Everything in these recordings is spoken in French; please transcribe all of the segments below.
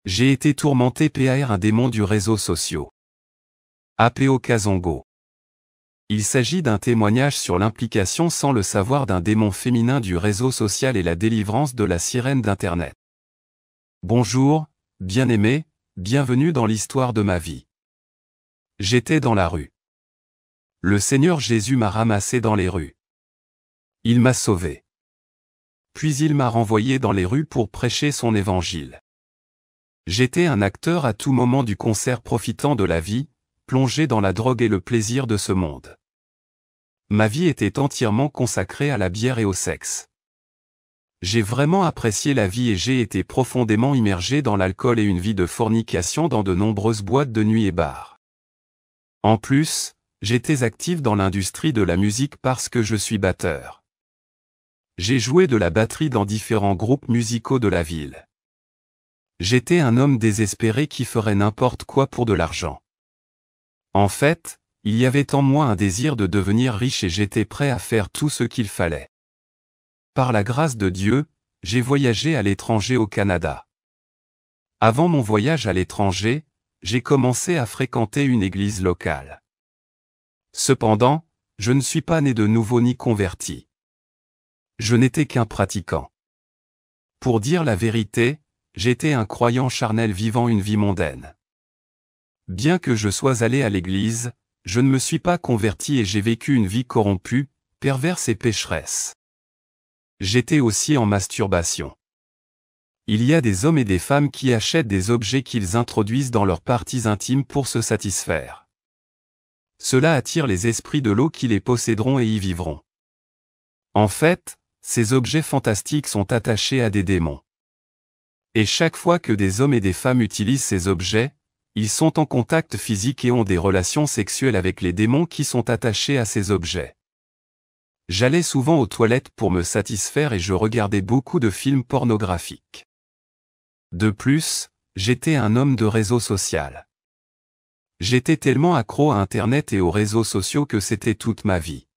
J'ai été tourmenté par un démon du réseau social. Apo Kazongo. Il s'agit d'un témoignage sur l'implication sans le savoir d'un démon féminin du réseau social et la délivrance de la sirène d'Internet. Bonjour, bien-aimé, bienvenue dans l'histoire de ma vie. J'étais dans la rue. Le Seigneur Jésus m'a ramassé dans les rues. Il m'a sauvé. Puis il m'a renvoyé dans les rues pour prêcher son évangile. J'étais un acteur à tout moment du concert profitant de la vie, plongé dans la drogue et le plaisir de ce monde. Ma vie était entièrement consacrée à la bière et au sexe. J'ai vraiment apprécié la vie et j'ai été profondément immergé dans l'alcool et une vie de fornication dans de nombreuses boîtes de nuit et bars. En plus, j'étais actif dans l'industrie de la musique parce que je suis batteur. J'ai joué de la batterie dans différents groupes musicaux de la ville. J'étais un homme désespéré qui ferait n'importe quoi pour de l'argent. En fait, il y avait en moi un désir de devenir riche et j'étais prêt à faire tout ce qu'il fallait. Par la grâce de Dieu, j'ai voyagé à l'étranger au Canada. Avant mon voyage à l'étranger, j'ai commencé à fréquenter une église locale. Cependant, je ne suis pas né de nouveau ni converti. Je n'étais qu'un pratiquant. Pour dire la vérité, j'étais un croyant charnel vivant une vie mondaine. Bien que je sois allé à l'église, je ne me suis pas converti et j'ai vécu une vie corrompue, perverse et pécheresse. J'étais aussi en masturbation. Il y a des hommes et des femmes qui achètent des objets qu'ils introduisent dans leurs parties intimes pour se satisfaire. Cela attire les esprits de l'eau qui les posséderont et y vivront. En fait, ces objets fantastiques sont attachés à des démons. Et chaque fois que des hommes et des femmes utilisent ces objets, ils sont en contact physique et ont des relations sexuelles avec les démons qui sont attachés à ces objets. J'allais souvent aux toilettes pour me satisfaire et je regardais beaucoup de films pornographiques. De plus, j'étais un homme de réseau social. J'étais tellement accro à Internet et aux réseaux sociaux que c'était toute ma vie.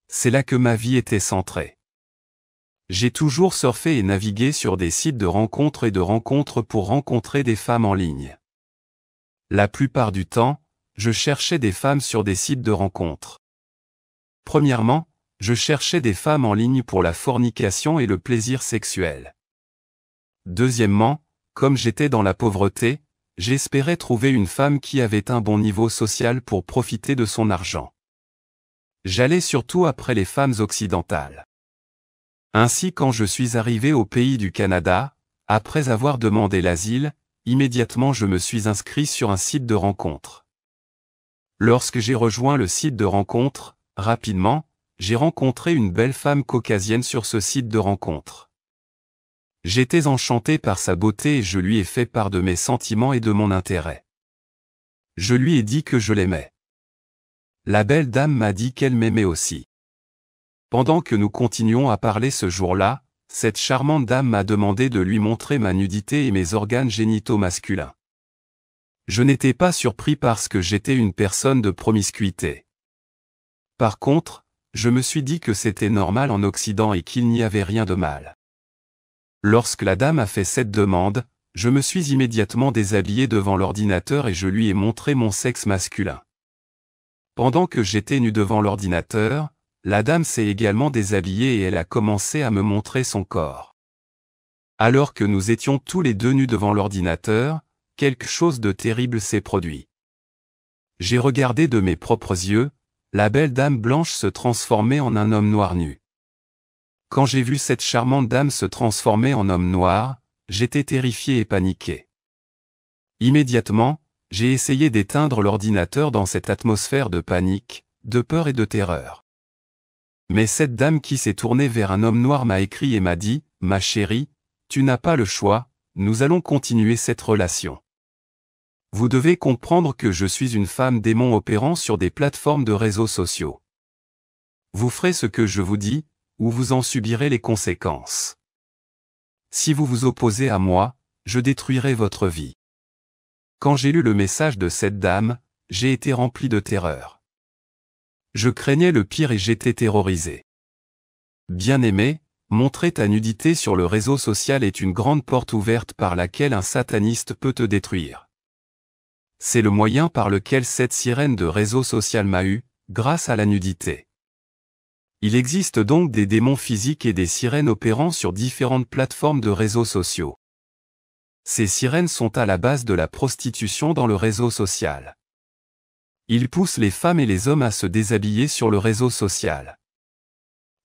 C'est là que ma vie était centrée. J'ai toujours surfé et navigué sur des sites de rencontres et de rencontres pour rencontrer des femmes en ligne. La plupart du temps, je cherchais des femmes sur des sites de rencontres. Premièrement, je cherchais des femmes en ligne pour la fornication et le plaisir sexuel. Deuxièmement, comme j'étais dans la pauvreté, j'espérais trouver une femme qui avait un bon niveau social pour profiter de son argent. J'allais surtout après les femmes occidentales. Ainsi quand je suis arrivé au pays du Canada, après avoir demandé l'asile, immédiatement je me suis inscrit sur un site de rencontre. Lorsque j'ai rejoint le site de rencontre, rapidement, j'ai rencontré une belle femme caucasienne sur ce site de rencontre. J'étais enchanté par sa beauté et je lui ai fait part de mes sentiments et de mon intérêt. Je lui ai dit que je l'aimais. La belle dame m'a dit qu'elle m'aimait aussi. Pendant que nous continuions à parler ce jour-là, cette charmante dame m'a demandé de lui montrer ma nudité et mes organes génitaux masculins. Je n'étais pas surpris parce que j'étais une personne de promiscuité. Par contre, je me suis dit que c'était normal en Occident et qu'il n'y avait rien de mal. Lorsque la dame a fait cette demande, je me suis immédiatement déshabillé devant l'ordinateur et je lui ai montré mon sexe masculin. Pendant que j'étais nu devant l'ordinateur, la dame s'est également déshabillée et elle a commencé à me montrer son corps. Alors que nous étions tous les deux nus devant l'ordinateur, quelque chose de terrible s'est produit. J'ai regardé de mes propres yeux, la belle dame blanche se transformer en un homme noir nu. Quand j'ai vu cette charmante dame se transformer en homme noir, j'étais terrifié et paniqué. Immédiatement, j'ai essayé d'éteindre l'ordinateur dans cette atmosphère de panique, de peur et de terreur. Mais cette dame qui s'est tournée vers un homme noir m'a écrit et m'a dit, « Ma chérie, tu n'as pas le choix, nous allons continuer cette relation. Vous devez comprendre que je suis une femme démon opérant sur des plateformes de réseaux sociaux. Vous ferez ce que je vous dis, ou vous en subirez les conséquences. Si vous vous opposez à moi, je détruirai votre vie. » Quand j'ai lu le message de cette dame, j'ai été rempli de terreur. Je craignais le pire et j'étais terrorisé. Bien-aimé, Montrer ta nudité sur le réseau social est une grande porte ouverte par laquelle un sataniste peut te détruire. C'est le moyen par lequel cette sirène de réseau social m'a eu, grâce à la nudité. Il existe donc des démons physiques et des sirènes opérant sur différentes plateformes de réseaux sociaux. Ces sirènes sont à la base de la prostitution dans le réseau social. Ils poussent les femmes et les hommes à se déshabiller sur le réseau social.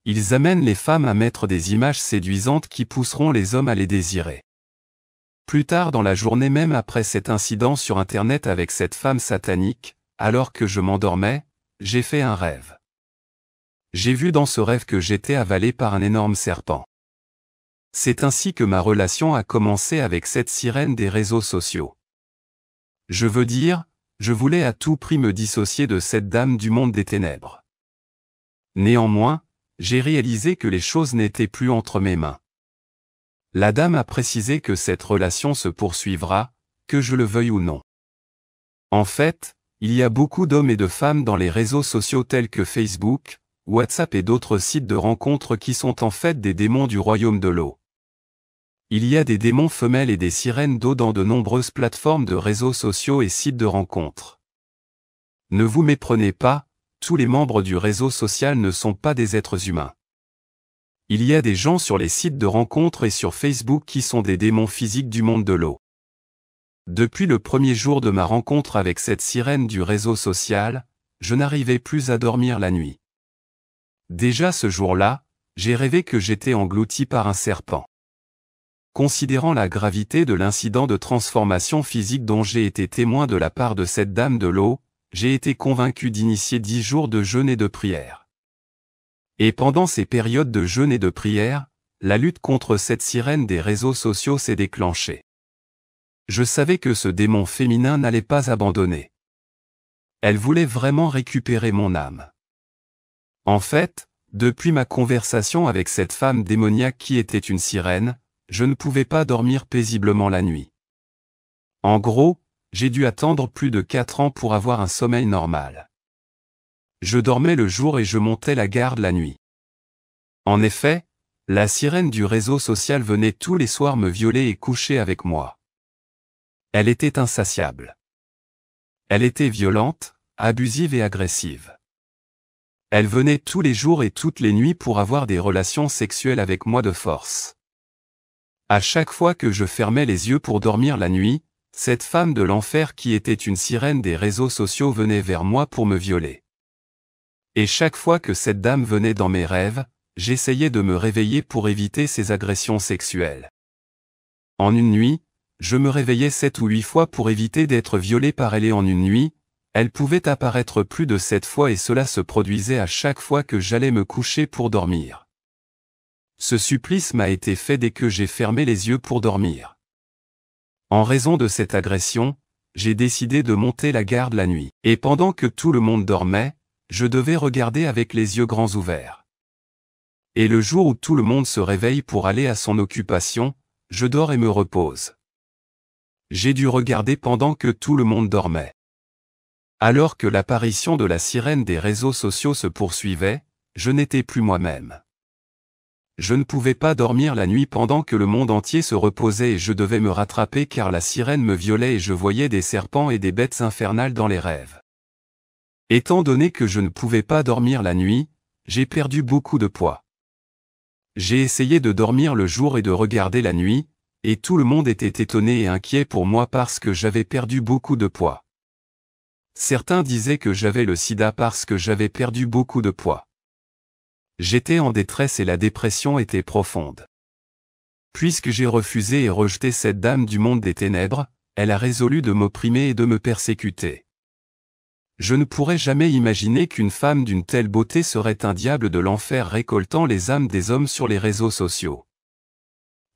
Ils amènent les femmes à mettre des images séduisantes qui pousseront les hommes à les désirer. Plus tard dans la journée, même après cet incident sur Internet avec cette femme satanique, alors que je m'endormais, j'ai fait un rêve. J'ai vu dans ce rêve que j'étais avalé par un énorme serpent. C'est ainsi que ma relation a commencé avec cette sirène des réseaux sociaux. Je veux dire, je voulais à tout prix me dissocier de cette dame du monde des ténèbres. Néanmoins, j'ai réalisé que les choses n'étaient plus entre mes mains. La dame a précisé que cette relation se poursuivra, que je le veuille ou non. En fait, il y a beaucoup d'hommes et de femmes dans les réseaux sociaux tels que Facebook, WhatsApp et d'autres sites de rencontres qui sont en fait des démons du royaume de l'eau. Il y a des démons femelles et des sirènes d'eau dans de nombreuses plateformes de réseaux sociaux et sites de rencontres. Ne vous méprenez pas, tous les membres du réseau social ne sont pas des êtres humains. Il y a des gens sur les sites de rencontres et sur Facebook qui sont des démons physiques du monde de l'eau. Depuis le premier jour de ma rencontre avec cette sirène du réseau social, je n'arrivais plus à dormir la nuit. Déjà ce jour-là, j'ai rêvé que j'étais englouti par un serpent. Considérant la gravité de l'incident de transformation physique dont j'ai été témoin de la part de cette dame de l'eau, j'ai été convaincu d'initier 10 jours de jeûne et de prière. Et pendant ces périodes de jeûne et de prière, la lutte contre cette sirène des réseaux sociaux s'est déclenchée. Je savais que ce démon féminin n'allait pas abandonner. Elle voulait vraiment récupérer mon âme. En fait, depuis ma conversation avec cette femme démoniaque qui était une sirène, je ne pouvais pas dormir paisiblement la nuit. En gros, j'ai dû attendre plus de 4 ans pour avoir un sommeil normal. Je dormais le jour et je montais la garde la nuit. En effet, la sirène du réseau social venait tous les soirs me violer et coucher avec moi. Elle était insatiable. Elle était violente, abusive et agressive. Elle venait tous les jours et toutes les nuits pour avoir des relations sexuelles avec moi de force. À chaque fois que je fermais les yeux pour dormir la nuit, cette femme de l'enfer qui était une sirène des réseaux sociaux venait vers moi pour me violer. Et chaque fois que cette dame venait dans mes rêves, j'essayais de me réveiller pour éviter ces agressions sexuelles. En une nuit, je me réveillais 7 ou 8 fois pour éviter d'être violé par elle et en une nuit, elle pouvait apparaître plus de 7 fois et cela se produisait à chaque fois que j'allais me coucher pour dormir. Ce supplice m'a été fait dès que j'ai fermé les yeux pour dormir. En raison de cette agression, j'ai décidé de monter la garde la nuit. Et pendant que tout le monde dormait, je devais regarder avec les yeux grands ouverts. Et le jour où tout le monde se réveille pour aller à son occupation, je dors et me repose. J'ai dû regarder pendant que tout le monde dormait. Alors que l'apparition de la sirène des réseaux sociaux se poursuivait, je n'étais plus moi-même. Je ne pouvais pas dormir la nuit pendant que le monde entier se reposait et je devais me rattraper car la sirène me violait et je voyais des serpents et des bêtes infernales dans les rêves. Étant donné que je ne pouvais pas dormir la nuit, j'ai perdu beaucoup de poids. J'ai essayé de dormir le jour et de regarder la nuit, et tout le monde était étonné et inquiet pour moi parce que j'avais perdu beaucoup de poids. Certains disaient que j'avais le sida parce que j'avais perdu beaucoup de poids. J'étais en détresse et la dépression était profonde. Puisque j'ai refusé et rejeté cette dame du monde des ténèbres, elle a résolu de m'opprimer et de me persécuter. Je ne pourrais jamais imaginer qu'une femme d'une telle beauté serait un diable de l'enfer récoltant les âmes des hommes sur les réseaux sociaux.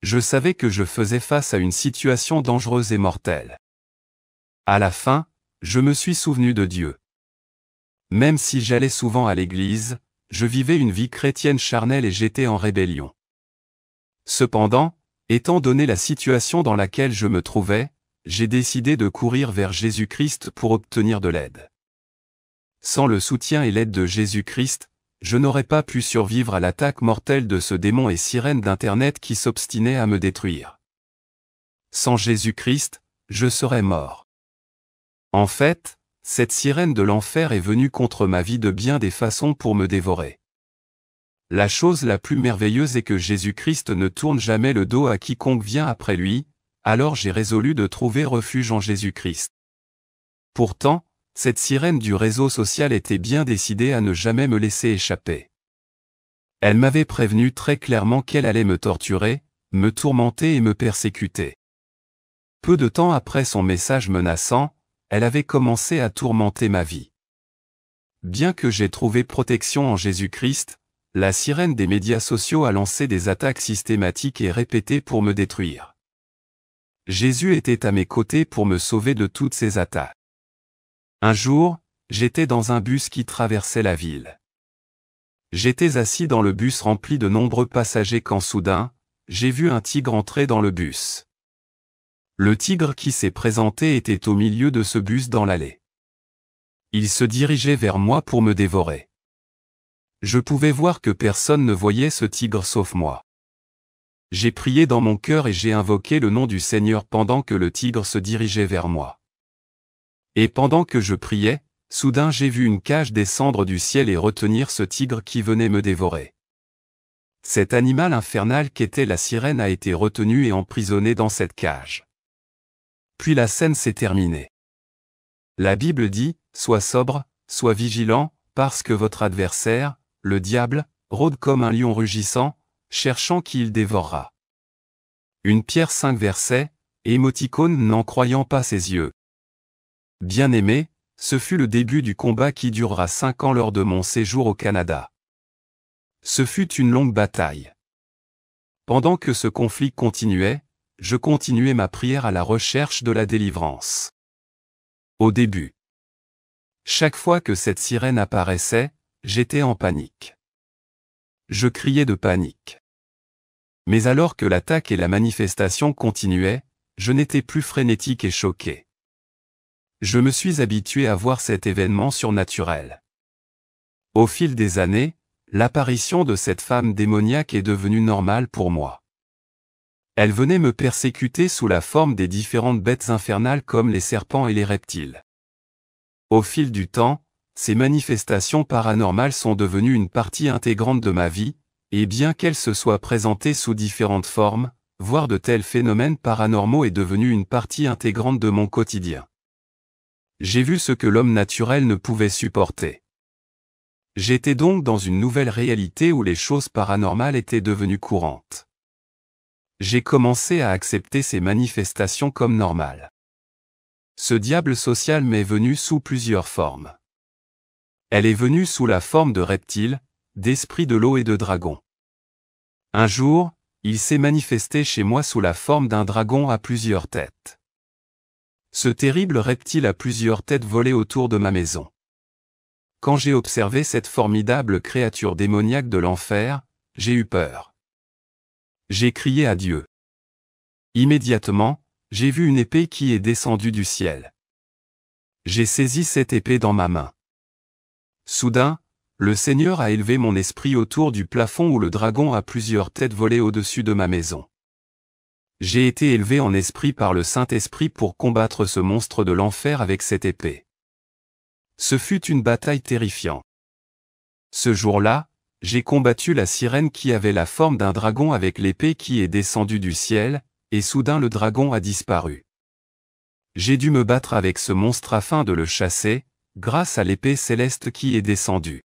Je savais que je faisais face à une situation dangereuse et mortelle. À la fin, je me suis souvenu de Dieu. Même si j'allais souvent à l'église, je vivais une vie chrétienne charnelle et j'étais en rébellion. Cependant, étant donné la situation dans laquelle je me trouvais, j'ai décidé de courir vers Jésus-Christ pour obtenir de l'aide. Sans le soutien et l'aide de Jésus-Christ, je n'aurais pas pu survivre à l'attaque mortelle de ce démon et sirène d'Internet qui s'obstinait à me détruire. Sans Jésus-Christ, je serais mort. En fait, cette sirène de l'enfer est venue contre ma vie de bien des façons pour me dévorer. La chose la plus merveilleuse est que Jésus-Christ ne tourne jamais le dos à quiconque vient après lui, alors j'ai résolu de trouver refuge en Jésus-Christ. Pourtant, cette sirène du réseau social était bien décidée à ne jamais me laisser échapper. Elle m'avait prévenu très clairement qu'elle allait me torturer, me tourmenter et me persécuter. Peu de temps après son message menaçant, elle avait commencé à tourmenter ma vie. Bien que j'aie trouvé protection en Jésus-Christ, la sirène des médias sociaux a lancé des attaques systématiques et répétées pour me détruire. Jésus était à mes côtés pour me sauver de toutes ces attaques. Un jour, j'étais dans un bus qui traversait la ville. J'étais assis dans le bus rempli de nombreux passagers quand soudain, j'ai vu un tigre entrer dans le bus. Le tigre qui s'est présenté était au milieu de ce bus dans l'allée. Il se dirigeait vers moi pour me dévorer. Je pouvais voir que personne ne voyait ce tigre sauf moi. J'ai prié dans mon cœur et j'ai invoqué le nom du Seigneur pendant que le tigre se dirigeait vers moi. Et pendant que je priais, soudain j'ai vu une cage descendre du ciel et retenir ce tigre qui venait me dévorer. Cet animal infernal qu'était la sirène a été retenu et emprisonné dans cette cage. Puis la scène s'est terminée. La Bible dit, « Sois sobre, sois vigilant, parce que votre adversaire, le diable, rôde comme un lion rugissant, cherchant qui il dévorera. » 1 Pierre 5 verset, émoticône n'en croyant pas ses yeux. Bien-aimé, ce fut le début du combat qui durera 5 ans lors de mon séjour au Canada. Ce fut une longue bataille. Pendant que ce conflit continuait, je continuais ma prière à la recherche de la délivrance. Au début, chaque fois que cette sirène apparaissait, j'étais en panique. Je criais de panique. Mais alors que l'attaque et la manifestation continuaient, je n'étais plus frénétique et choqué. Je me suis habitué à voir cet événement surnaturel. Au fil des années, l'apparition de cette femme démoniaque est devenue normale pour moi. Elle venait me persécuter sous la forme des différentes bêtes infernales comme les serpents et les reptiles. Au fil du temps, ces manifestations paranormales sont devenues une partie intégrante de ma vie, et bien qu'elles se soient présentées sous différentes formes, voir de tels phénomènes paranormaux est devenu une partie intégrante de mon quotidien. J'ai vu ce que l'homme naturel ne pouvait supporter. J'étais donc dans une nouvelle réalité où les choses paranormales étaient devenues courantes. J'ai commencé à accepter ces manifestations comme normales. Ce diable social m'est venu sous plusieurs formes. Elle est venue sous la forme de reptiles, d'esprits de l'eau et de dragons. Un jour, il s'est manifesté chez moi sous la forme d'un dragon à plusieurs têtes. Ce terrible reptile à plusieurs têtes volait autour de ma maison. Quand j'ai observé cette formidable créature démoniaque de l'enfer, j'ai eu peur. J'ai crié à Dieu. Immédiatement, j'ai vu une épée qui est descendue du ciel. J'ai saisi cette épée dans ma main. Soudain, le Seigneur a élevé mon esprit autour du plafond où le dragon à plusieurs têtes volait au-dessus de ma maison. J'ai été élevé en esprit par le Saint-Esprit pour combattre ce monstre de l'enfer avec cette épée. Ce fut une bataille terrifiante. Ce jour-là, j'ai combattu la sirène qui avait la forme d'un dragon avec l'épée qui est descendue du ciel, et soudain le dragon a disparu. J'ai dû me battre avec ce monstre afin de le chasser, grâce à l'épée céleste qui est descendue.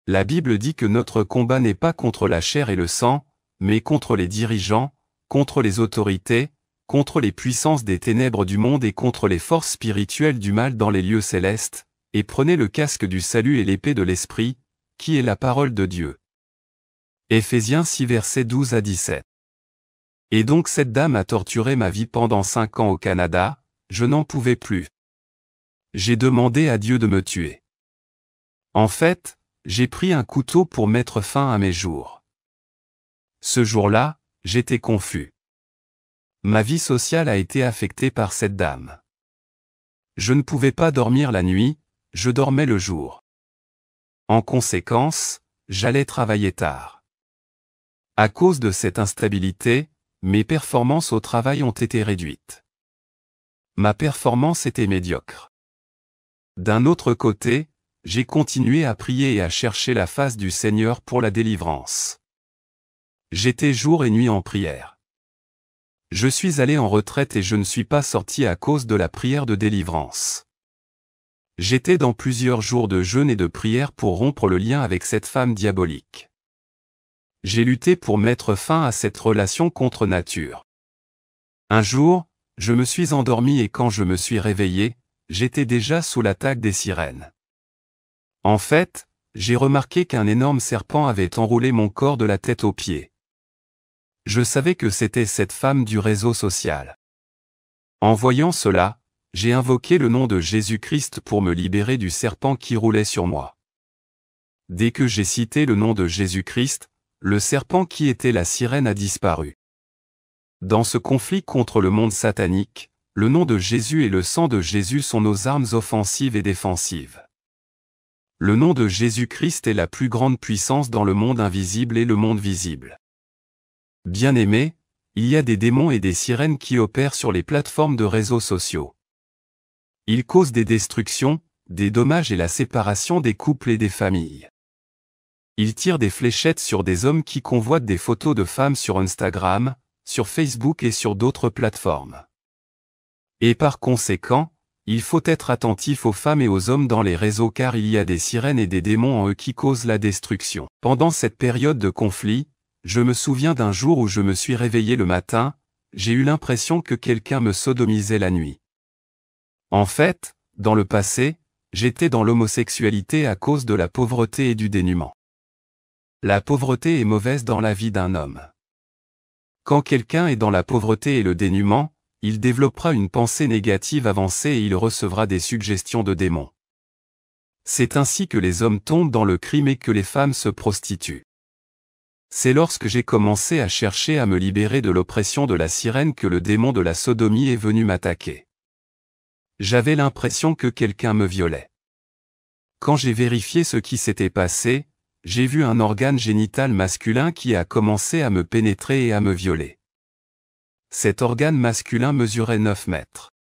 La Bible dit que notre combat n'est pas contre la chair et le sang, mais contre les dirigeants, contre les autorités, contre les puissances des ténèbres du monde et contre les forces spirituelles du mal dans les lieux célestes, et prenez le casque du salut et l'épée de l'Esprit, qui est la parole de Dieu. Éphésiens 6 versets 12 à 17. Et donc cette dame a torturé ma vie pendant 5 ans au Canada, je n'en pouvais plus. J'ai demandé à Dieu de me tuer. En fait, j'ai pris un couteau pour mettre fin à mes jours. Ce jour-là, j'étais confus. Ma vie sociale a été affectée par cette dame. Je ne pouvais pas dormir la nuit, je dormais le jour. En conséquence, j'allais travailler tard. À cause de cette instabilité, mes performances au travail ont été réduites. Ma performance était médiocre. D'un autre côté, j'ai continué à prier et à chercher la face du Seigneur pour la délivrance. J'étais jour et nuit en prière. Je suis allé en retraite et je ne suis pas sorti à cause de la prière de délivrance. J'étais dans plusieurs jours de jeûne et de prière pour rompre le lien avec cette femme diabolique. J'ai lutté pour mettre fin à cette relation contre nature. Un jour, je me suis endormi et quand je me suis réveillé, j'étais déjà sous l'attaque des sirènes. En fait, j'ai remarqué qu'un énorme serpent avait enroulé mon corps de la tête aux pieds. Je savais que c'était cette femme du réseau social. En voyant cela, j'ai invoqué le nom de Jésus-Christ pour me libérer du serpent qui roulait sur moi. Dès que j'ai cité le nom de Jésus-Christ, le serpent qui était la sirène a disparu. Dans ce conflit contre le monde satanique, le nom de Jésus et le sang de Jésus sont nos armes offensives et défensives. Le nom de Jésus-Christ est la plus grande puissance dans le monde invisible et le monde visible. Bien-aimés, il y a des démons et des sirènes qui opèrent sur les plateformes de réseaux sociaux. Ils causent des destructions, des dommages et la séparation des couples et des familles. Ils tirent des fléchettes sur des hommes qui convoitent des photos de femmes sur Instagram, sur Facebook et sur d'autres plateformes. Et par conséquent, il faut être attentif aux femmes et aux hommes dans les réseaux car il y a des sirènes et des démons en eux qui causent la destruction. Pendant cette période de conflit, je me souviens d'un jour où je me suis réveillé le matin, j'ai eu l'impression que quelqu'un me sodomisait la nuit. En fait, dans le passé, j'étais dans l'homosexualité à cause de la pauvreté et du dénuement. La pauvreté est mauvaise dans la vie d'un homme. Quand quelqu'un est dans la pauvreté et le dénuement, il développera une pensée négative avancée et il recevra des suggestions de démons. C'est ainsi que les hommes tombent dans le crime et que les femmes se prostituent. C'est lorsque j'ai commencé à chercher à me libérer de l'oppression de la sirène que le démon de la sodomie est venu m'attaquer. J'avais l'impression que quelqu'un me violait. Quand j'ai vérifié ce qui s'était passé, j'ai vu un organe génital masculin qui a commencé à me pénétrer et à me violer. Cet organe masculin mesurait 9 mètres.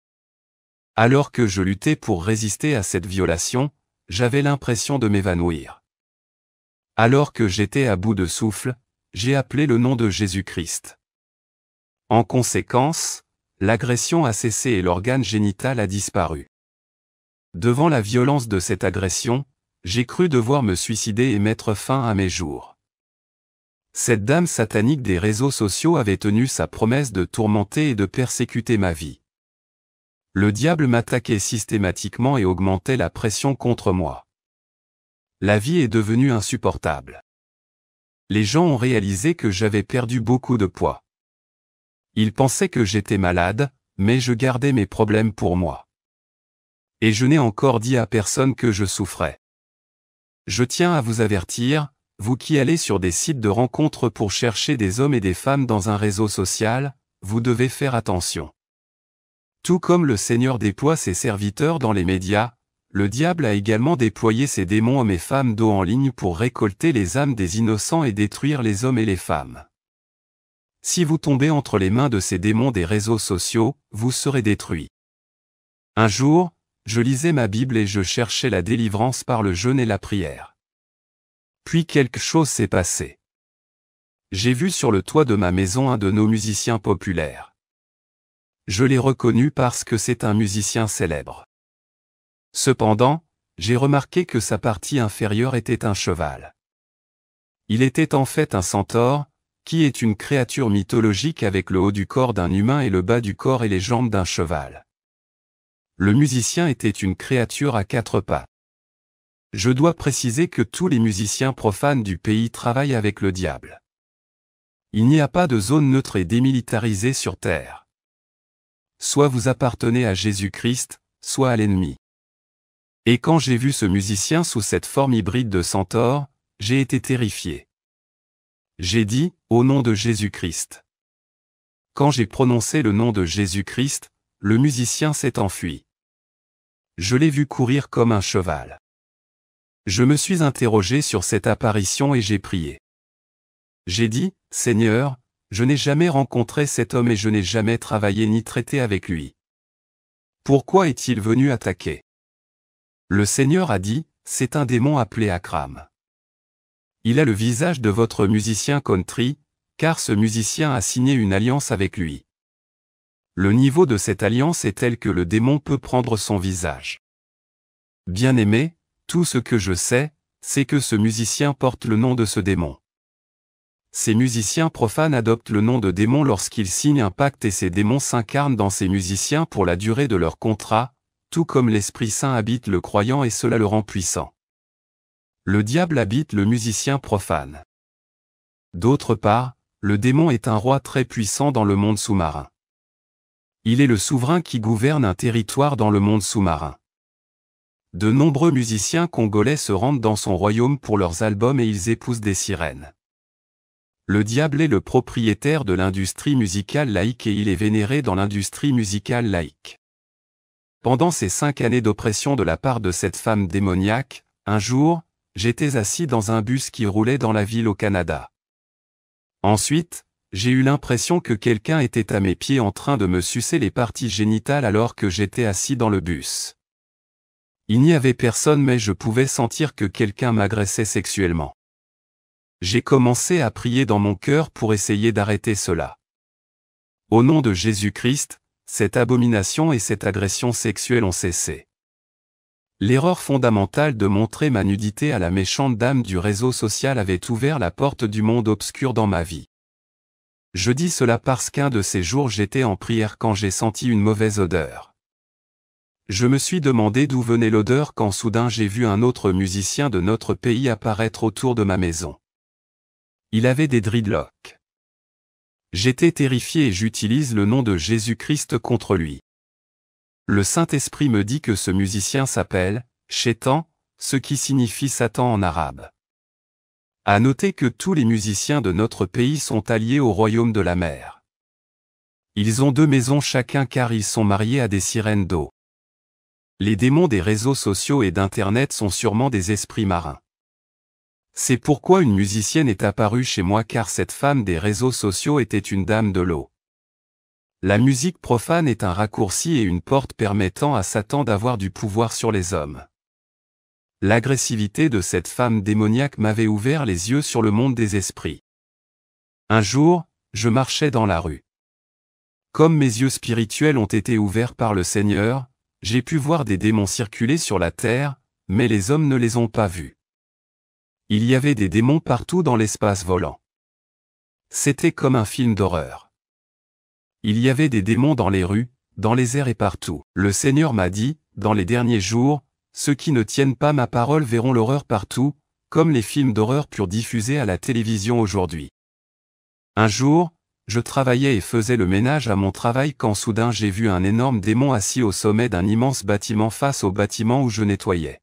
Alors que je luttais pour résister à cette violation, j'avais l'impression de m'évanouir. Alors que j'étais à bout de souffle, j'ai appelé le nom de Jésus-Christ. En conséquence, l'agression a cessé et l'organe génital a disparu. Devant la violence de cette agression, j'ai cru devoir me suicider et mettre fin à mes jours. Cette dame satanique des réseaux sociaux avait tenu sa promesse de tourmenter et de persécuter ma vie. Le diable m'attaquait systématiquement et augmentait la pression contre moi. La vie est devenue insupportable. Les gens ont réalisé que j'avais perdu beaucoup de poids. Ils pensaient que j'étais malade, mais je gardais mes problèmes pour moi. Et je n'ai encore dit à personne que je souffrais. Je tiens à vous avertir, vous qui allez sur des sites de rencontres pour chercher des hommes et des femmes dans un réseau social, vous devez faire attention. Tout comme le Seigneur déploie ses serviteurs dans les médias, le diable a également déployé ses démons hommes et femmes dos en ligne pour récolter les âmes des innocents et détruire les hommes et les femmes. Si vous tombez entre les mains de ces démons des réseaux sociaux, vous serez détruits. Un jour, je lisais ma Bible et je cherchais la délivrance par le jeûne et la prière. Puis quelque chose s'est passé. J'ai vu sur le toit de ma maison un de nos musiciens populaires. Je l'ai reconnu parce que c'est un musicien célèbre. Cependant, j'ai remarqué que sa partie inférieure était un cheval. Il était en fait un centaure, qui est une créature mythologique avec le haut du corps d'un humain et le bas du corps et les jambes d'un cheval. Le musicien était une créature à 4 pattes. Je dois préciser que tous les musiciens profanes du pays travaillent avec le diable. Il n'y a pas de zone neutre et démilitarisée sur Terre. Soit vous appartenez à Jésus-Christ, soit à l'ennemi. Et quand j'ai vu ce musicien sous cette forme hybride de centaure, j'ai été terrifié. J'ai dit, au nom de Jésus-Christ. Quand j'ai prononcé le nom de Jésus-Christ, le musicien s'est enfui. Je l'ai vu courir comme un cheval. Je me suis interrogé sur cette apparition et j'ai prié. J'ai dit, Seigneur, je n'ai jamais rencontré cet homme et je n'ai jamais travaillé ni traité avec lui. Pourquoi est-il venu attaquer? Le Seigneur a dit, c'est un démon appelé Akram. Il a le visage de votre musicien country, car ce musicien a signé une alliance avec lui. Le niveau de cette alliance est tel que le démon peut prendre son visage. Bien-aimé, tout ce que je sais, c'est que ce musicien porte le nom de ce démon. Ces musiciens profanes adoptent le nom de démon lorsqu'ils signent un pacte et ces démons s'incarnent dans ces musiciens pour la durée de leur contrat, tout comme l'Esprit Saint habite le croyant et cela le rend puissant. Le diable habite le musicien profane. D'autre part, le démon est un roi très puissant dans le monde sous-marin. Il est le souverain qui gouverne un territoire dans le monde sous-marin. De nombreux musiciens congolais se rendent dans son royaume pour leurs albums et ils épousent des sirènes. Le diable est le propriétaire de l'industrie musicale laïque et il est vénéré dans l'industrie musicale laïque. Pendant ces 5 années d'oppression de la part de cette femme démoniaque, un jour, j'étais assis dans un bus qui roulait dans la ville au Canada. Ensuite, j'ai eu l'impression que quelqu'un était à mes pieds en train de me sucer les parties génitales alors que j'étais assis dans le bus. Il n'y avait personne mais je pouvais sentir que quelqu'un m'agressait sexuellement. J'ai commencé à prier dans mon cœur pour essayer d'arrêter cela. Au nom de Jésus-Christ, cette abomination et cette agression sexuelle ont cessé. L'erreur fondamentale de montrer ma nudité à la méchante dame du réseau social avait ouvert la porte du monde obscur dans ma vie. Je dis cela parce qu'un de ces jours j'étais en prière quand j'ai senti une mauvaise odeur. Je me suis demandé d'où venait l'odeur quand soudain j'ai vu un autre musicien de notre pays apparaître autour de ma maison. Il avait des dreadlocks. J'étais terrifié et j'utilise le nom de Jésus-Christ contre lui. Le Saint-Esprit me dit que ce musicien s'appelle Shaitan, ce qui signifie Satan en arabe. À noter que tous les musiciens de notre pays sont alliés au royaume de la mer. Ils ont 2 maisons chacun car ils sont mariés à des sirènes d'eau. Les démons des réseaux sociaux et d'Internet sont sûrement des esprits marins. C'est pourquoi une musicienne est apparue chez moi car cette femme des réseaux sociaux était une dame de l'eau. La musique profane est un raccourci et une porte permettant à Satan d'avoir du pouvoir sur les hommes. L'agressivité de cette femme démoniaque m'avait ouvert les yeux sur le monde des esprits. Un jour, je marchais dans la rue. Comme mes yeux spirituels ont été ouverts par le Seigneur, j'ai pu voir des démons circuler sur la terre, mais les hommes ne les ont pas vus. Il y avait des démons partout dans l'espace volant. C'était comme un film d'horreur. Il y avait des démons dans les rues, dans les airs et partout. Le Seigneur m'a dit, dans les derniers jours, ceux qui ne tiennent pas ma parole verront l'horreur partout, comme les films d'horreur purs diffusés à la télévision aujourd'hui. Un jour, je travaillais et faisais le ménage à mon travail quand soudain j'ai vu un énorme démon assis au sommet d'un immense bâtiment face au bâtiment où je nettoyais.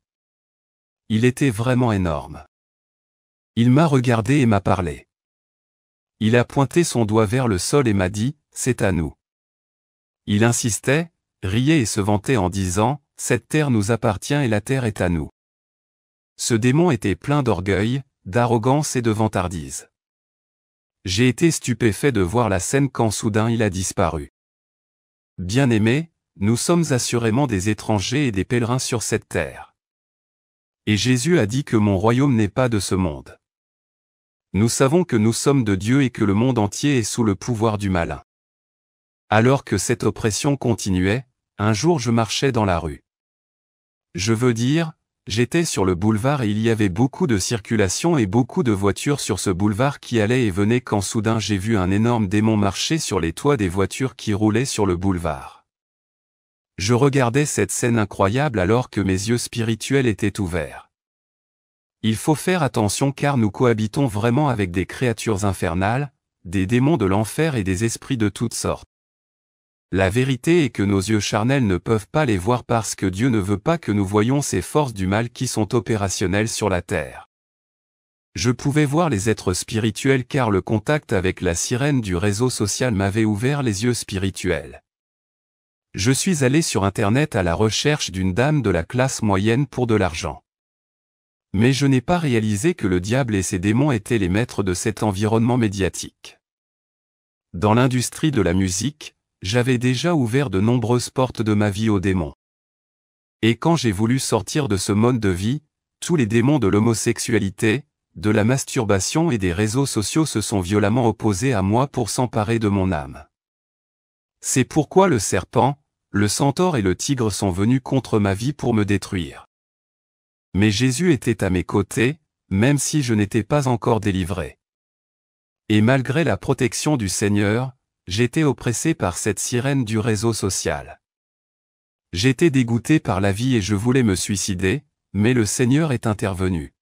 Il était vraiment énorme. Il m'a regardé et m'a parlé. Il a pointé son doigt vers le sol et m'a dit, « C'est à nous ». Il insistait, riait et se vantait en disant, « Cette terre nous appartient et la terre est à nous ». Ce démon était plein d'orgueil, d'arrogance et de vantardise. J'ai été stupéfait de voir la scène quand soudain il a disparu. Bien-aimés, nous sommes assurément des étrangers et des pèlerins sur cette terre. Et Jésus a dit que mon royaume n'est pas de ce monde. Nous savons que nous sommes de Dieu et que le monde entier est sous le pouvoir du malin. Alors que cette oppression continuait, un jour je marchais dans la rue. Je veux dire, j'étais sur le boulevard et il y avait beaucoup de circulation et beaucoup de voitures sur ce boulevard qui allaient et venaient quand soudain j'ai vu un énorme démon marcher sur les toits des voitures qui roulaient sur le boulevard. Je regardais cette scène incroyable alors que mes yeux spirituels étaient ouverts. Il faut faire attention car nous cohabitons vraiment avec des créatures infernales, des démons de l'enfer et des esprits de toutes sortes. La vérité est que nos yeux charnels ne peuvent pas les voir parce que Dieu ne veut pas que nous voyions ces forces du mal qui sont opérationnelles sur la terre. Je pouvais voir les êtres spirituels car le contact avec la sirène du réseau social m'avait ouvert les yeux spirituels. Je suis allé sur Internet à la recherche d'une dame de la classe moyenne pour de l'argent. Mais je n'ai pas réalisé que le diable et ses démons étaient les maîtres de cet environnement médiatique. Dans l'industrie de la musique, j'avais déjà ouvert de nombreuses portes de ma vie aux démons. Et quand j'ai voulu sortir de ce mode de vie, tous les démons de l'homosexualité, de la masturbation et des réseaux sociaux se sont violemment opposés à moi pour s'emparer de mon âme. C'est pourquoi le serpent, le centaure et le tigre sont venus contre ma vie pour me détruire. Mais Jésus était à mes côtés, même si je n'étais pas encore délivré. Et malgré la protection du Seigneur, j'étais oppressé par cette sirène du réseau social. J'étais dégoûté par la vie et je voulais me suicider, mais le Seigneur est intervenu.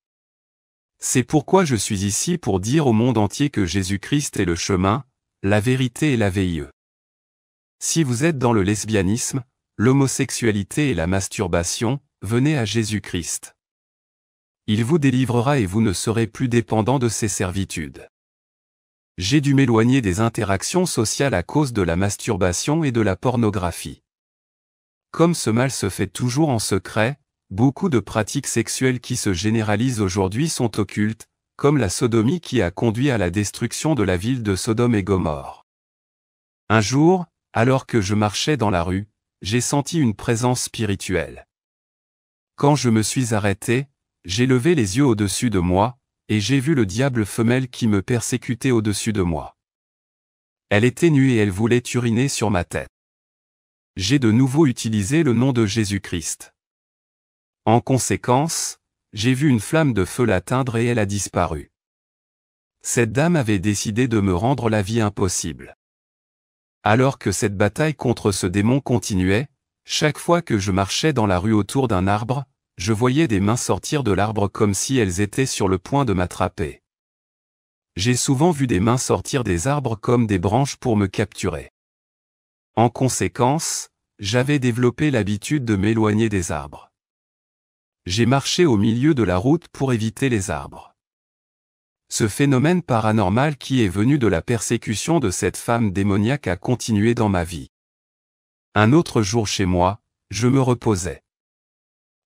C'est pourquoi je suis ici pour dire au monde entier que Jésus-Christ est le chemin, la vérité et la vie. Si vous êtes dans le lesbianisme, l'homosexualité et la masturbation, venez à Jésus-Christ. Il vous délivrera et vous ne serez plus dépendant de ses servitudes. J'ai dû m'éloigner des interactions sociales à cause de la masturbation et de la pornographie. Comme ce mal se fait toujours en secret, beaucoup de pratiques sexuelles qui se généralisent aujourd'hui sont occultes, comme la sodomie qui a conduit à la destruction de la ville de Sodome et Gomorrhe. Un jour, alors que je marchais dans la rue, j'ai senti une présence spirituelle. Quand je me suis arrêté, j'ai levé les yeux au-dessus de moi, et j'ai vu le diable femelle qui me persécutait au-dessus de moi. Elle était nue et elle voulait uriner sur ma tête. J'ai de nouveau utilisé le nom de Jésus-Christ. En conséquence, j'ai vu une flamme de feu l'atteindre et elle a disparu. Cette dame avait décidé de me rendre la vie impossible. Alors que cette bataille contre ce démon continuait, chaque fois que je marchais dans la rue autour d'un arbre, je voyais des mains sortir de l'arbre comme si elles étaient sur le point de m'attraper. J'ai souvent vu des mains sortir des arbres comme des branches pour me capturer. En conséquence, j'avais développé l'habitude de m'éloigner des arbres. J'ai marché au milieu de la route pour éviter les arbres. Ce phénomène paranormal qui est venu de la persécution de cette femme démoniaque a continué dans ma vie. Un autre jour chez moi, je me reposais.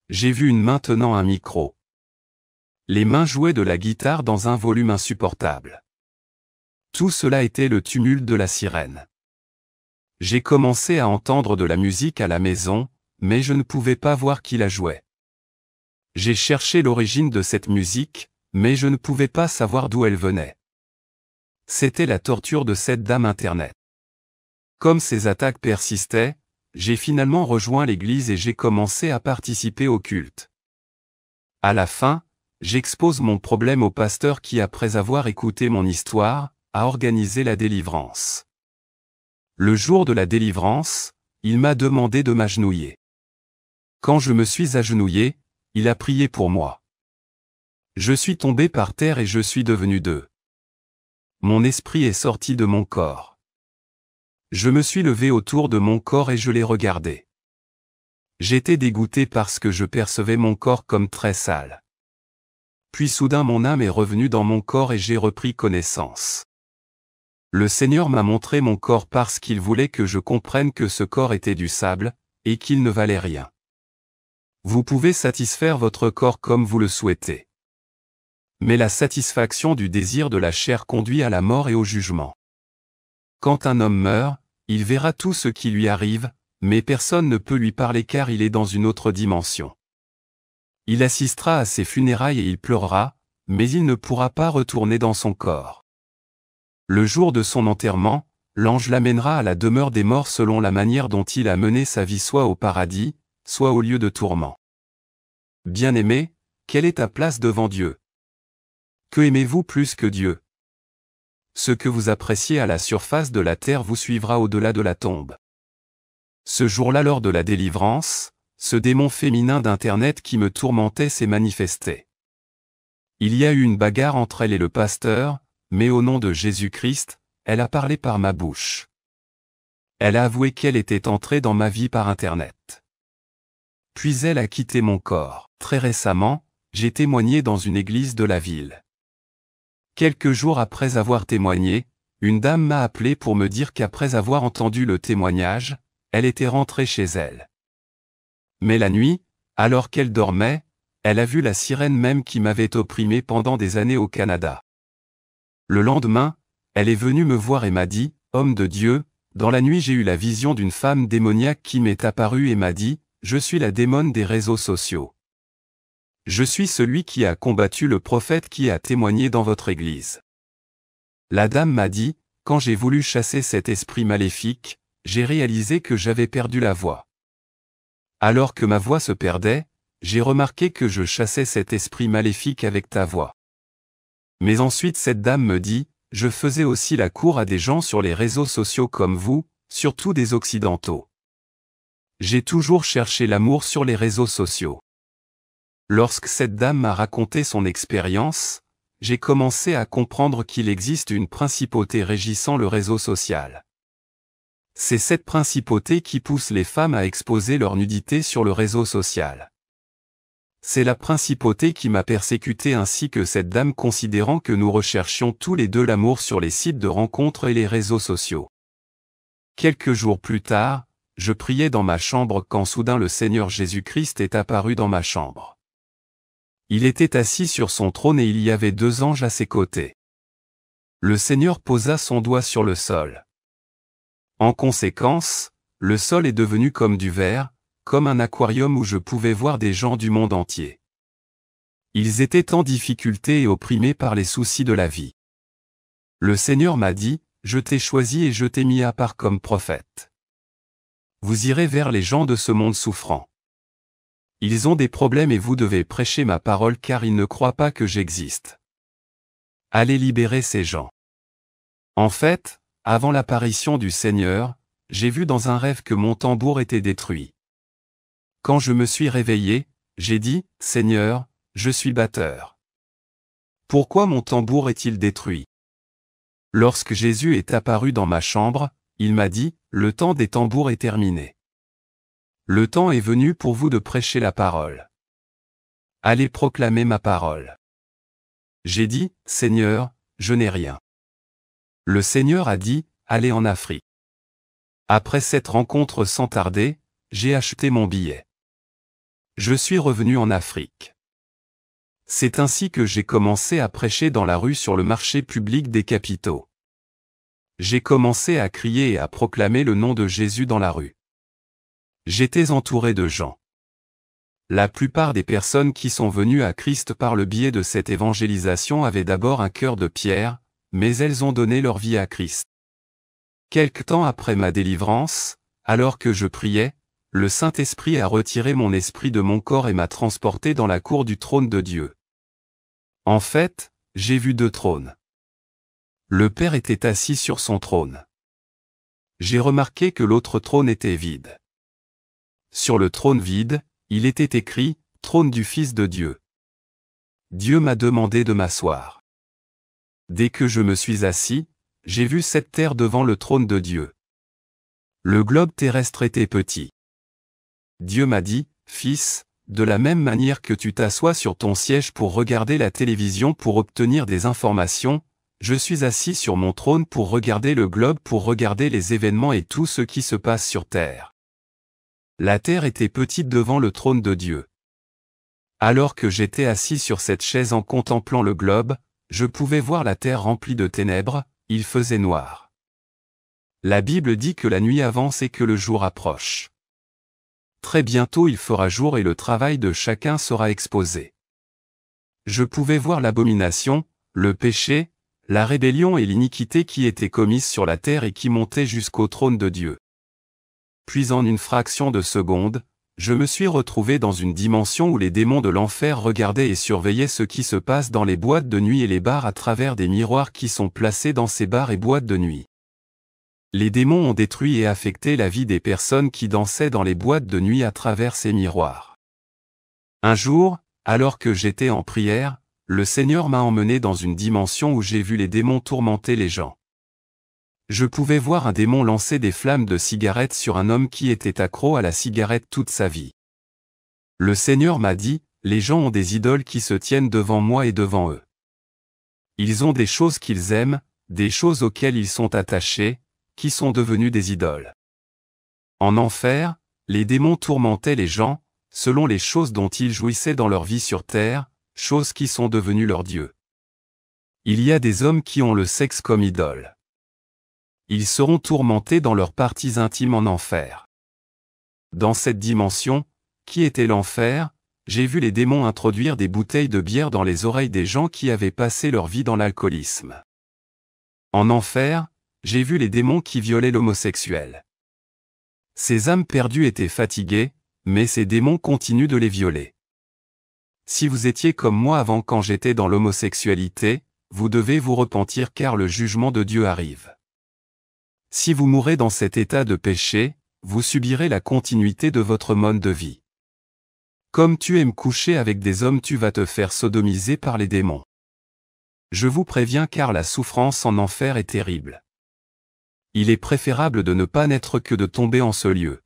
J'ai vu une main tenant un micro. Les mains jouaient de la guitare dans un volume insupportable. Tout cela était le tumulte de la sirène. J'ai commencé à entendre de la musique à la maison, mais je ne pouvais pas voir qui la jouait. J'ai cherché l'origine de cette musique, mais je ne pouvais pas savoir d'où elle venait. C'était la torture de cette dame Internet. Comme ces attaques persistaient, j'ai finalement rejoint l'église et j'ai commencé à participer au culte. À la fin, j'expose mon problème au pasteur qui, après avoir écouté mon histoire, a organisé la délivrance. Le jour de la délivrance, il m'a demandé de m'agenouiller. Quand je me suis agenouillé, il a prié pour moi. Je suis tombé par terre et je suis devenu deux. Mon esprit est sorti de mon corps. Je me suis levé autour de mon corps et je l'ai regardé. J'étais dégoûté parce que je percevais mon corps comme très sale. Puis soudain mon âme est revenue dans mon corps et j'ai repris connaissance. Le Seigneur m'a montré mon corps parce qu'il voulait que je comprenne que ce corps était du sable, et qu'il ne valait rien. Vous pouvez satisfaire votre corps comme vous le souhaitez. Mais la satisfaction du désir de la chair conduit à la mort et au jugement. Quand un homme meurt, il verra tout ce qui lui arrive, mais personne ne peut lui parler car il est dans une autre dimension. Il assistera à ses funérailles et il pleurera, mais il ne pourra pas retourner dans son corps. Le jour de son enterrement, l'ange l'amènera à la demeure des morts selon la manière dont il a mené sa vie, soit au paradis, soit au lieu de tourment. Bien-aimé, quelle est ta place devant Dieu? Que aimez-vous plus que Dieu? Ce que vous appréciez à la surface de la terre vous suivra au-delà de la tombe. Ce jour-là, lors de la délivrance, ce démon féminin d'Internet qui me tourmentait s'est manifesté. Il y a eu une bagarre entre elle et le pasteur, mais au nom de Jésus-Christ, elle a parlé par ma bouche. Elle a avoué qu'elle était entrée dans ma vie par Internet. Puis elle a quitté mon corps. Très récemment, j'ai témoigné dans une église de la ville. Quelques jours après avoir témoigné, une dame m'a appelé pour me dire qu'après avoir entendu le témoignage, elle était rentrée chez elle. Mais la nuit, alors qu'elle dormait, elle a vu la sirène même qui m'avait opprimé pendant des années au Canada. Le lendemain, elle est venue me voir et m'a dit, « Homme de Dieu, dans la nuit j'ai eu la vision d'une femme démoniaque qui m'est apparue et m'a dit, « Je suis la démone des réseaux sociaux. Je suis celui qui a combattu le prophète qui a témoigné dans votre église. » La dame m'a dit, « Quand j'ai voulu chasser cet esprit maléfique, j'ai réalisé que j'avais perdu la voix. Alors que ma voix se perdait, j'ai remarqué que je chassais cet esprit maléfique avec ta voix. » Mais ensuite cette dame me dit, « Je faisais aussi la cour à des gens sur les réseaux sociaux comme vous, surtout des Occidentaux. J'ai toujours cherché l'amour sur les réseaux sociaux. » Lorsque cette dame m'a raconté son expérience, j'ai commencé à comprendre qu'il existe une principauté régissant le réseau social. C'est cette principauté qui pousse les femmes à exposer leur nudité sur le réseau social. C'est la principauté qui m'a persécuté ainsi que cette dame considérant que nous recherchions tous les deux l'amour sur les sites de rencontres et les réseaux sociaux. Quelques jours plus tard, je priais dans ma chambre quand soudain le Seigneur Jésus-Christ est apparu dans ma chambre. Il était assis sur son trône et il y avait 2 anges à ses côtés. Le Seigneur posa son doigt sur le sol. En conséquence, le sol est devenu comme du verre, comme un aquarium où je pouvais voir des gens du monde entier. Ils étaient en difficulté et opprimés par les soucis de la vie. Le Seigneur m'a dit, « Je t'ai choisi et je t'ai mis à part comme prophète. Vous irez vers les gens de ce monde souffrant. Ils ont des problèmes et vous devez prêcher ma parole car ils ne croient pas que j'existe. Allez libérer ces gens. » En fait, avant l'apparition du Seigneur, j'ai vu dans un rêve que mon tambour était détruit. Quand je me suis réveillé, j'ai dit, « Seigneur, je suis batteur. Pourquoi mon tambour est-il détruit ?» Lorsque Jésus est apparu dans ma chambre, il m'a dit, « Le temps des tambours est terminé. Le temps est venu pour vous de prêcher la parole. Allez proclamer ma parole. » J'ai dit, « Seigneur, je n'ai rien. » Le Seigneur a dit, « Allez en Afrique. » Après cette rencontre sans tarder, j'ai acheté mon billet. Je suis revenu en Afrique. C'est ainsi que j'ai commencé à prêcher dans la rue sur le marché public des capitaux. J'ai commencé à crier et à proclamer le nom de Jésus dans la rue. J'étais entouré de gens. La plupart des personnes qui sont venues à Christ par le biais de cette évangélisation avaient d'abord un cœur de pierre, mais elles ont donné leur vie à Christ. Quelque temps après ma délivrance, alors que je priais, le Saint-Esprit a retiré mon esprit de mon corps et m'a transporté dans la cour du trône de Dieu. En fait, j'ai vu 2 trônes. Le Père était assis sur son trône. J'ai remarqué que l'autre trône était vide. Sur le trône vide, il était écrit « Trône du Fils de Dieu ». Dieu m'a demandé de m'asseoir. Dès que je me suis assis, j'ai vu cette terre devant le trône de Dieu. Le globe terrestre était petit. Dieu m'a dit, « Fils, de la même manière que tu t'assois sur ton siège pour regarder la télévision pour obtenir des informations, je suis assis sur mon trône pour regarder le globe pour regarder les événements et tout ce qui se passe sur terre. » La terre était petite devant le trône de Dieu. Alors que j'étais assis sur cette chaise en contemplant le globe, je pouvais voir la terre remplie de ténèbres, il faisait noir. La Bible dit que la nuit avance et que le jour approche. Très bientôt il fera jour et le travail de chacun sera exposé. Je pouvais voir l'abomination, le péché, la rébellion et l'iniquité qui étaient commises sur la terre et qui montaient jusqu'au trône de Dieu. Puis en une fraction de seconde, je me suis retrouvé dans une dimension où les démons de l'enfer regardaient et surveillaient ce qui se passe dans les boîtes de nuit et les bars à travers des miroirs qui sont placés dans ces bars et boîtes de nuit. Les démons ont détruit et affecté la vie des personnes qui dansaient dans les boîtes de nuit à travers ces miroirs. Un jour, alors que j'étais en prière, le Seigneur m'a emmené dans une dimension où j'ai vu les démons tourmenter les gens. Je pouvais voir un démon lancer des flammes de cigarettes sur un homme qui était accro à la cigarette toute sa vie. Le Seigneur m'a dit, « Les gens ont des idoles qui se tiennent devant moi et devant eux. Ils ont des choses qu'ils aiment, des choses auxquelles ils sont attachés, qui sont devenues des idoles. » En enfer, les démons tourmentaient les gens, selon les choses dont ils jouissaient dans leur vie sur terre, choses qui sont devenues leurs dieux. Il y a des hommes qui ont le sexe comme idole. Ils seront tourmentés dans leurs parties intimes en enfer. Dans cette dimension, qui était l'enfer, j'ai vu les démons introduire des bouteilles de bière dans les oreilles des gens qui avaient passé leur vie dans l'alcoolisme. En enfer, j'ai vu les démons qui violaient l'homosexuel. Ces âmes perdues étaient fatiguées, mais ces démons continuent de les violer. Si vous étiez comme moi avant quand j'étais dans l'homosexualité, vous devez vous repentir car le jugement de Dieu arrive. Si vous mourrez dans cet état de péché, vous subirez la continuité de votre mode de vie. Comme tu aimes coucher avec des hommes, tu vas te faire sodomiser par les démons. Je vous préviens car la souffrance en enfer est terrible. Il est préférable de ne pas naître que de tomber en ce lieu.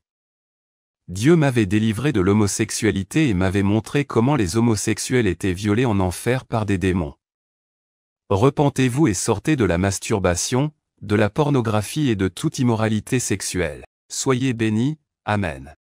Dieu m'avait délivré de l'homosexualité et m'avait montré comment les homosexuels étaient violés en enfer par des démons. Repentez-vous et sortez de la masturbation, de la pornographie et de toute immoralité sexuelle. Soyez bénis, Amen.